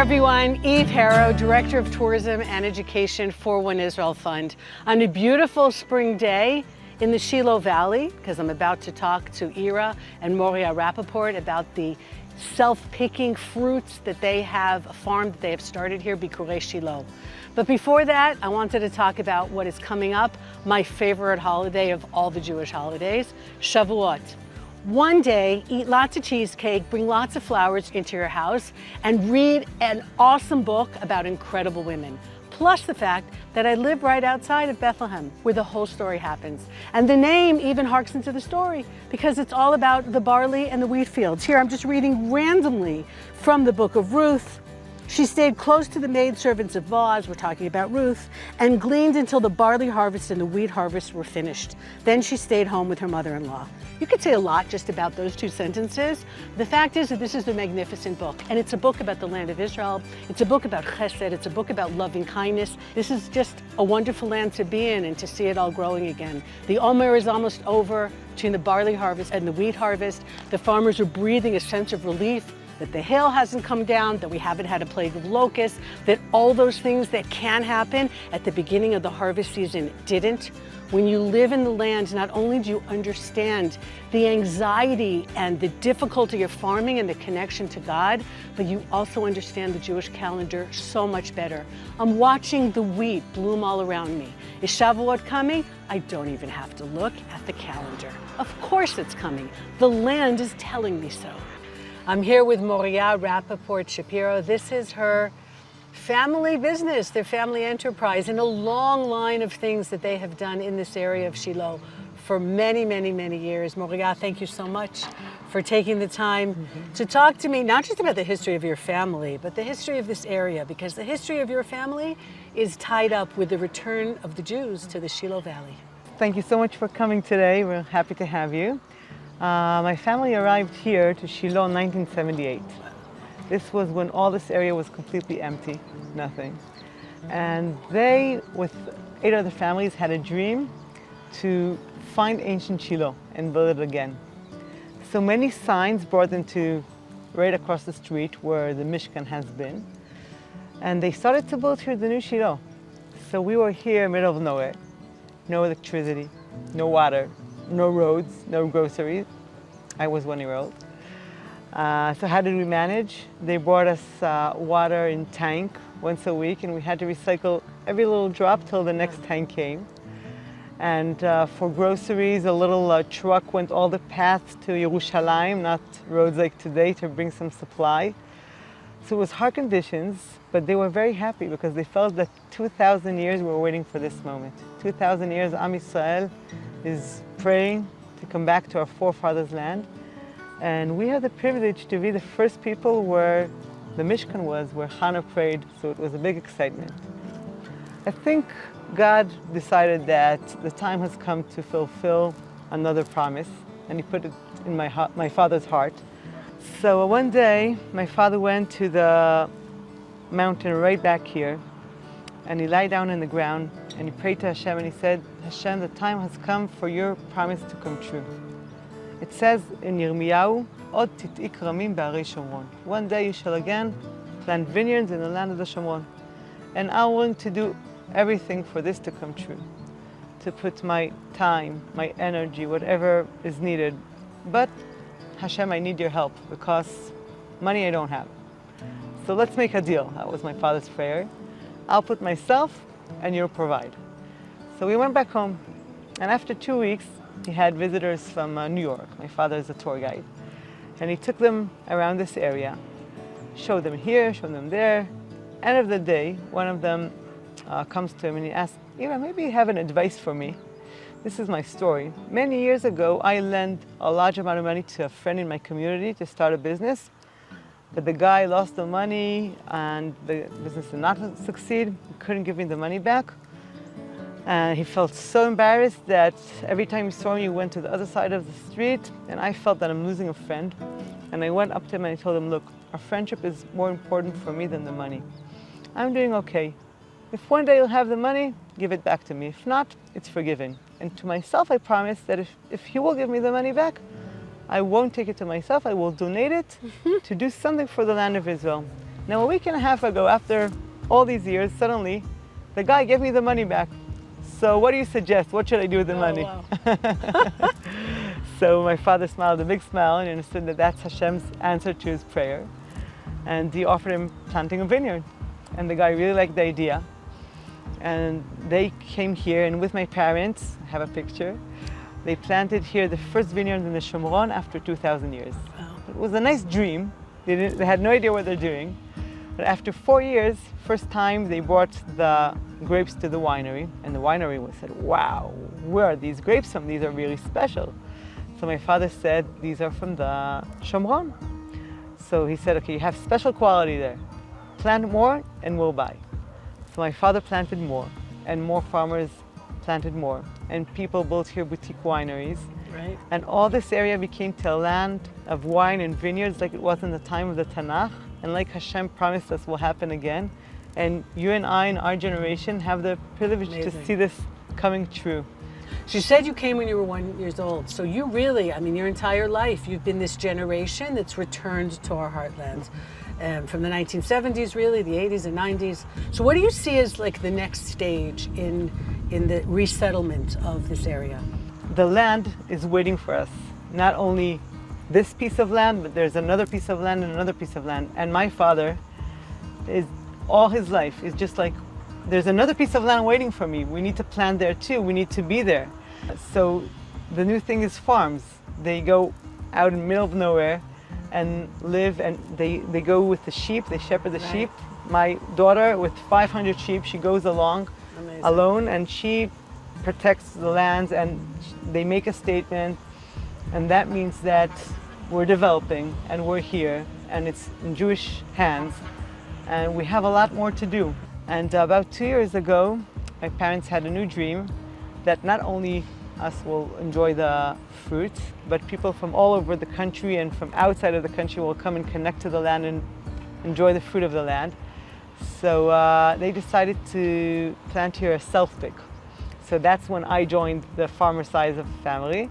everyone, Eve Harrow, Director of Tourism and Education for One Israel Fund. On a beautiful spring day in the Shiloh Valley, because I'm about to talk to Ira and Moriya Rapaport about the self-picking fruits that they have, a farm that they have started here, Bikurei Shilo. But before that, I wanted to talk about what is coming up, my favorite holiday of all the Jewish holidays, Shavuot. One day, eat lots of cheesecake, bring lots of flowers into your house, and read an awesome book about incredible women. Plus the fact that I live right outside of Bethlehem, where the whole story happens. And the name even harks into the story, because it's all about the barley and the wheat fields. Here, I'm just reading randomly from the book of Ruth. She stayed close to the maidservants of Boaz, we're talking about Ruth, and gleaned until the barley harvest and the wheat harvest were finished. Then she stayed home with her mother-in-law. You could say a lot just about those two sentences. The fact is that this is a magnificent book, and it's a book about the land of Israel. It's a book about chesed. It's a book about loving kindness. This is just a wonderful land to be in and to see it all growing again. The Omer is almost over between the barley harvest and the wheat harvest. The farmers are breathing a sense of relief that the hail hasn't come down, that we haven't had a plague of locusts, that all those things that can happen at the beginning of the harvest season didn't. When you live in the land, not only do you understand the anxiety and the difficulty of farming and the connection to God, but you also understand the Jewish calendar so much better. I'm watching the wheat bloom all around me. Is Shavuot coming? I don't even have to look at the calendar. Of course it's coming. The land is telling me so. I'm here with Moriya Rapaport Shapiro. This is her family business, their family enterprise, and a long line of things that they have done in this area of Shiloh for many, many, many years. Moriya, thank you so much for taking the time to talk to me, not just about the history of your family, but the history of this area, because the history of your family is tied up with the return of the Jews to the Shiloh Valley. Thank you so much for coming today. We're happy to have you. My family arrived here to Shiloh in 1978. This was when all this area was completely empty, nothing. And they, with 8 other families, had a dream to find ancient Shiloh and build it again. So many signs brought them to right across the street where the Mishkan has been. And they started to build here the new Shiloh. So we were here in the middle of nowhere. No electricity, no water, no roads, no groceries. I was 1 year old. So how did we manage? They brought us water in tank once a week, and we had to recycle every little drop till the next tank came. And for groceries, a little truck went all the paths to Yerushalayim, not roads like today, to bring some supply. So it was hard conditions, but they were very happy because they felt that 2,000 years we were waiting for this moment. 2,000 years Am Yisrael is praying to come back to our forefathers' land. And we had the privilege to be the first people where the Mishkan was, where Hannah prayed, so it was a big excitement. I think God decided that the time has come to fulfill another promise, and He put it in my father's heart. So one day, my father went to the mountain right back here, and he lay down in the ground, and he prayed to Hashem, and he said, Hashem, the time has come for your promise to come true. It says in Yirmiyahu, Od tit'ik ramim ba'arei Shomron. One day you shall again plant vineyards in the land of the Shomron. And I'm willing to do everything for this to come true, to put my time, my energy, whatever is needed. But Hashem, I need your help because money I don't have. So let's make a deal. That was my father's prayer. I'll put myself and you'll provide. So we went back home, and after 2 weeks, he had visitors from New York. My father is a tour guide. And he took them around this area, showed them here, showed them there. End of the day, one of them comes to him and he asks, Ira, maybe you have an advice for me. This is my story. Many years ago, I lent a large amount of money to a friend in my community to start a business. But the guy lost the money and the business did not succeed. He couldn't give me the money back. And he felt so embarrassed that every time he saw me, he went to the other side of the street. And I felt that I'm losing a friend. And I went up to him and I told him, look, our friendship is more important for me than the money. I'm doing okay. If one day you'll have the money, give it back to me. If not, it's forgiven. And to myself, I promise that if he will give me the money back, I won't take it to myself. I will donate it to do something for the land of Israel. Now, a week and a half ago, after all these years, suddenly, the guy gave me the money back. So what do you suggest? What should I do with the money? Wow. So my father smiled a big smile and understood that that's Hashem's answer to his prayer. And he offered him planting a vineyard. And the guy really liked the idea. And they came here, and with my parents, I have a picture, they planted here the first vineyard in the Shomron after 2,000 years. Wow. It was a nice dream. They had no idea what they're doing. But after 4 years, first time they brought the grapes to the winery, and the winery said, wow, where are these grapes from? These are really special. So my father said, these are from the Shomron. So he said, okay, you have special quality there. Plant more and we'll buy. So my father planted more, and more farmers planted more, and people built here boutique wineries. Right. And all this area became to a land of wine and vineyards like it was in the time of the Tanakh, and like Hashem promised us will happen again. And you and I in our generation have the privilege Amazing. to see this coming true. So you said you came when you were 1 year old. So you really, I mean, your entire life, you've been this generation that's returned to our heartland. From the 1970s, really, the 80s and 90s. So what do you see as like the next stage in the resettlement of this area? The land is waiting for us. Not only this piece of land, but there's another piece of land and another piece of land. And my father is all his life is just like, there's another piece of land waiting for me. We need to plant there too. We need to be there. So the new thing is farms. They go out in the middle of nowhere and live, and they go with the sheep. They shepherd the sheep. My daughter with 500 sheep, she goes along Amazing. alone, and she protects the lands, and they make a statement, and that means that we're developing and we're here, and it's in Jewish hands, and we have a lot more to do. And about 2 years ago, my parents had a new dream that not only us will enjoy the fruit, but people from all over the country and from outside of the country will come and connect to the land and enjoy the fruit of the land. So they decided to plant here a self-pick. So that's when I joined the farmer side of the family.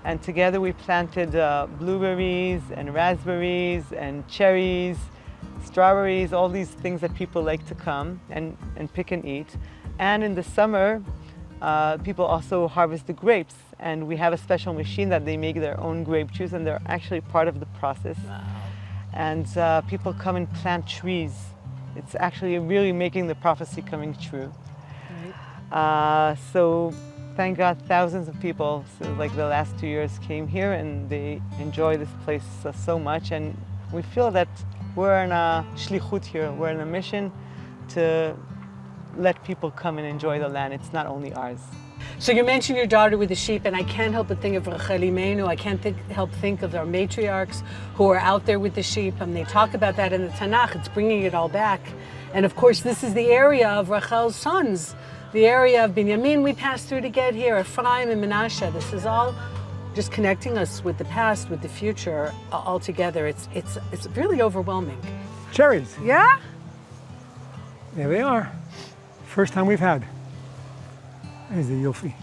And together we planted blueberries and raspberries and cherries, strawberries, all these things that people like to come and pick and eat. And in the summer, people also harvest the grapes, and we have a special machine that they make their own grape juice, and they're actually part of the process. Wow. And people come and plant trees. It's actually really making the prophecy coming true. Right. So thank God thousands of people, so like the last 2 years, came here, and they enjoy this place so much, and we feel that we're in a shlichut here. We're in a mission to let people come and enjoy the land. It's not only ours. So you mentioned your daughter with the sheep, and I can't help but think of Rachel Imenu. I can't help think of our matriarchs who are out there with the sheep, and they talk about that in the Tanakh. It's bringing it all back. And of course, this is the area of Rachel's sons, the area of Binyamin we passed through to get here, Ephraim and Menashe. This is all just connecting us with the past, with the future, all together. It's really overwhelming. Cherries. Yeah? There they are. First time we've had. There's the Yofi.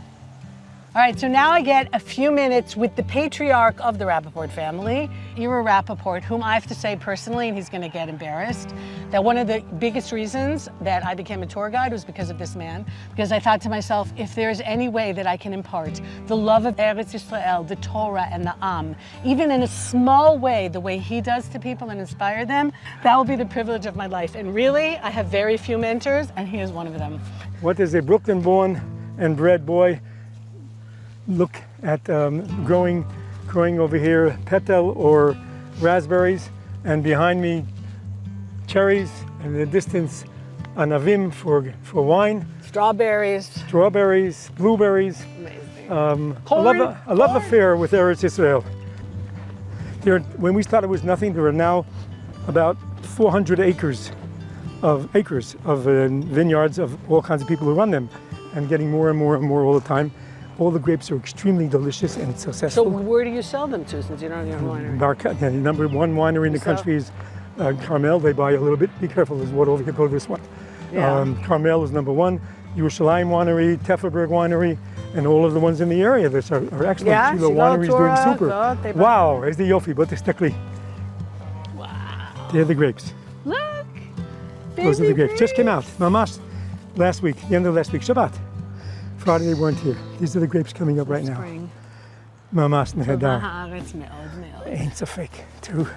All right, so now I get a few minutes with the patriarch of the Rapaport family, Ira Rapaport, whom I have to say personally, and he's going to get embarrassed, that one of the biggest reasons that I became a tour guide was because of this man. Because I thought to myself, if there's any way that I can impart the love of Eretz Yisrael, the Torah, and the Am, even in a small way, the way he does to people and inspire them, that will be the privilege of my life. And really, I have very few mentors, and he is one of them. What does a Brooklyn-born and bred boy look at growing over here petal or raspberries, and behind me cherries, and in the distance anavim for wine, Strawberries. blueberries. Amazing. A love affair with Eretz Yisrael. When we started, it was nothing. There are now about 400 acres of vineyards of all kinds of people who run them, and getting more and more and more all the time. All the grapes are extremely delicious and So successful. where do you sell them to, since you don't have your own winery? The number one winery in the country is Carmel. They buy a little bit. Be careful, there's water over here. Go to this one. Yeah. Carmel is number one. Yerushalayim Winery, Tefferberg Winery, and all of the ones in the area. Those are excellent. Yeah, Shiloh Shiloh, Winery is doing Torah, super. they buy- Wow, there's the Yofi, but the Stekli. Wow. They're the grapes. Look. Those are the grapes. Just came out. Mamash last week, the end of last week, Shabbat. Friday they weren't here. These are the grapes coming up right now. Spring. Mamash nehedar. Haaretz me'od me'od. Ain't safek, too.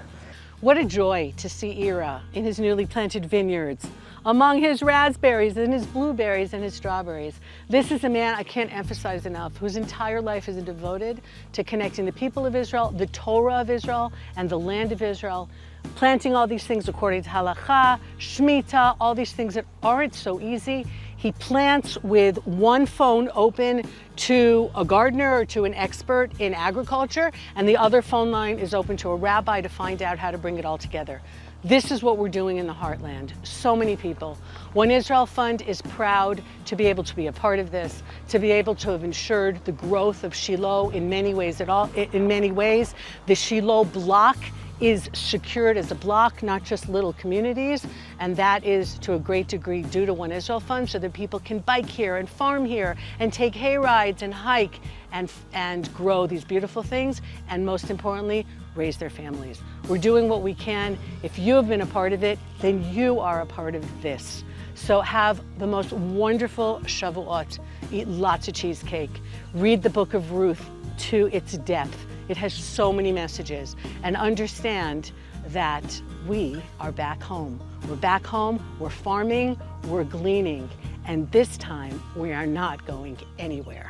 What a joy to see Ira in his newly planted vineyards, among his raspberries and his blueberries and his strawberries. This is a man, I can't emphasize enough, whose entire life is devoted to connecting the people of Israel, the Torah of Israel, and the land of Israel, planting all these things according to halakha, shmita, all these things that aren't so easy. He plants with one phone open to a gardener or to an expert in agriculture, and the other phone line is open to a rabbi to find out how to bring it all together. This is what we're doing in the Heartland. So many people. One Israel Fund is proud to be able to be a part of this, to be able to have ensured the growth of Shiloh in many ways. In many ways, the Shiloh block is secured as a block, not just little communities, and that is to a great degree due to One Israel Fund, so that people can bike here and farm here and take hay rides and hike and grow these beautiful things, and most importantly, raise their families. We're doing what we can. If you have been a part of it, then you are a part of this. So have the most wonderful Shavuot. Eat lots of cheesecake. Read the book of Ruth to its depth. It has so many messages. And understand that we are back home. We're back home, we're farming, we're gleaning. And this time, we are not going anywhere.